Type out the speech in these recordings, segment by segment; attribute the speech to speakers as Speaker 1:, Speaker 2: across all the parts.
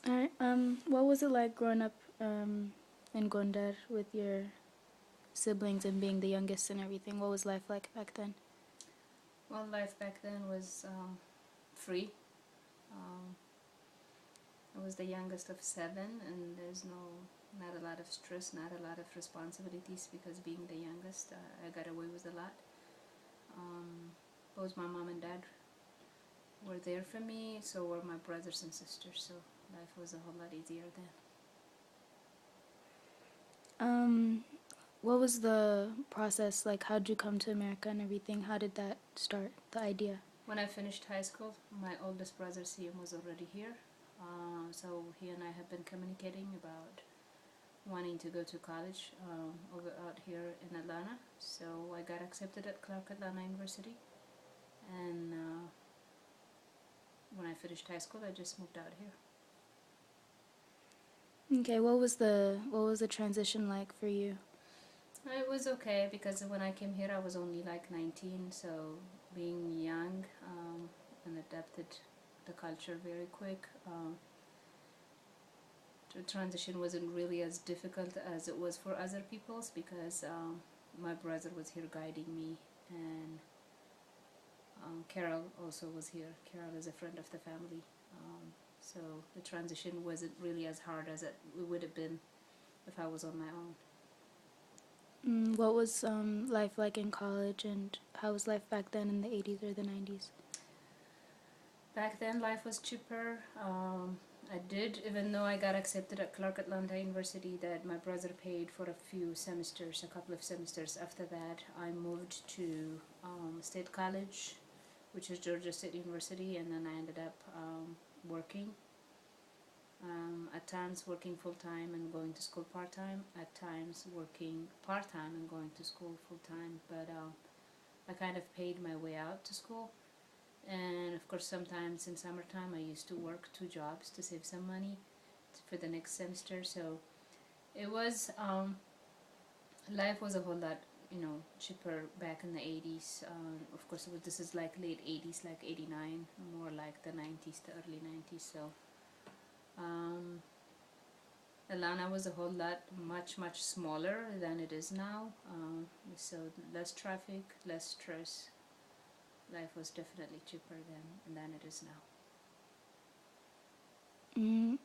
Speaker 1: Alright, what was it like growing up in Gondar with your siblings and being the youngest and everything? What was life like back then?
Speaker 2: Well, life back then was free. Um, I was the youngest of seven, and there's not a lot of stress, not a lot of responsibilities, because being the youngest, I got away with a lot. Both my mom and dad were there for me, so were my brothers and sisters, so life was a whole lot easier then.
Speaker 1: Um, what was the process like? How'd you come to America and everything? How did that start, the idea?
Speaker 2: When I finished high school, my oldest brother, Siam, was already here. So he and I have been communicating about wanting to go to college over out here in Atlanta. So I got accepted at Clark Atlanta University, and when I finished high school, I just moved out here.
Speaker 1: Okay, what was the transition like for you?
Speaker 2: It was okay, because when I came here, I was only like 19, so being young and adapted the culture very quick. The transition wasn't really as difficult as it was for other people's, because my brother was here guiding me, and Carol also was here. Carol is a friend of the family, so the transition wasn't really as hard as it would have been if I was on my own.
Speaker 1: What was life like in college, and how was life back then in the 80s or the 90s?
Speaker 2: Back then, life was cheaper. I did, even though I got accepted at Clark Atlanta University, that my brother paid for a few semesters, a couple of semesters. After that, I moved to State College, which is Georgia State University, and then I ended up working. At times working full-time and going to school part-time, at times working part-time and going to school full-time, but I kind of paid my way out to school. And of course, sometimes in summertime I used to work 2 jobs to save some money for the next semester. So it was life was a whole lot cheaper back in the 80s. Of course, this is like late 80s, like 89, more like the 90s, the early 90s. So Atlanta was a whole lot much smaller than it is now. So less traffic, less stress. Life was definitely cheaper than it is now.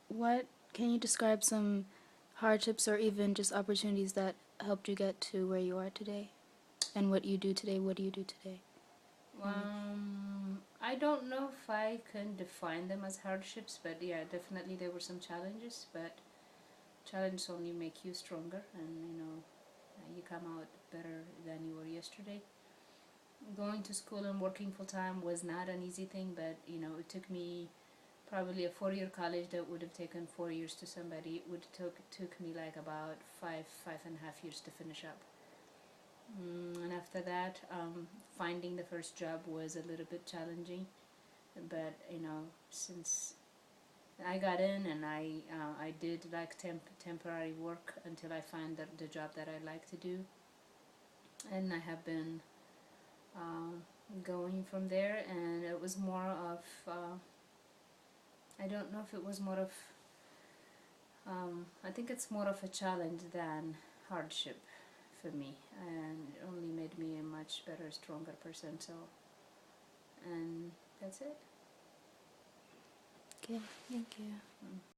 Speaker 1: What can you describe some hardships or even just opportunities that helped you get to where you are today? And what you do today, what do you do today?
Speaker 2: I don't know if I can define them as hardships, but yeah, definitely there were some challenges, but challenges only make you stronger, and you come out better than you were yesterday. Going to school and working full time was not an easy thing, but it took me probably a 4-year college that would have taken 4 years to somebody. It would took me like about five and a half years to finish up. And after that, finding the first job was a little bit challenging, but since I got in, and I did like temporary work until I find the job that I like to do, and I have been going from there. And it was more of I don't know if it was more of I think it's more of a challenge than hardship for me, and it only made me a much better, stronger person. So, and that's it.
Speaker 1: Okay, thank you.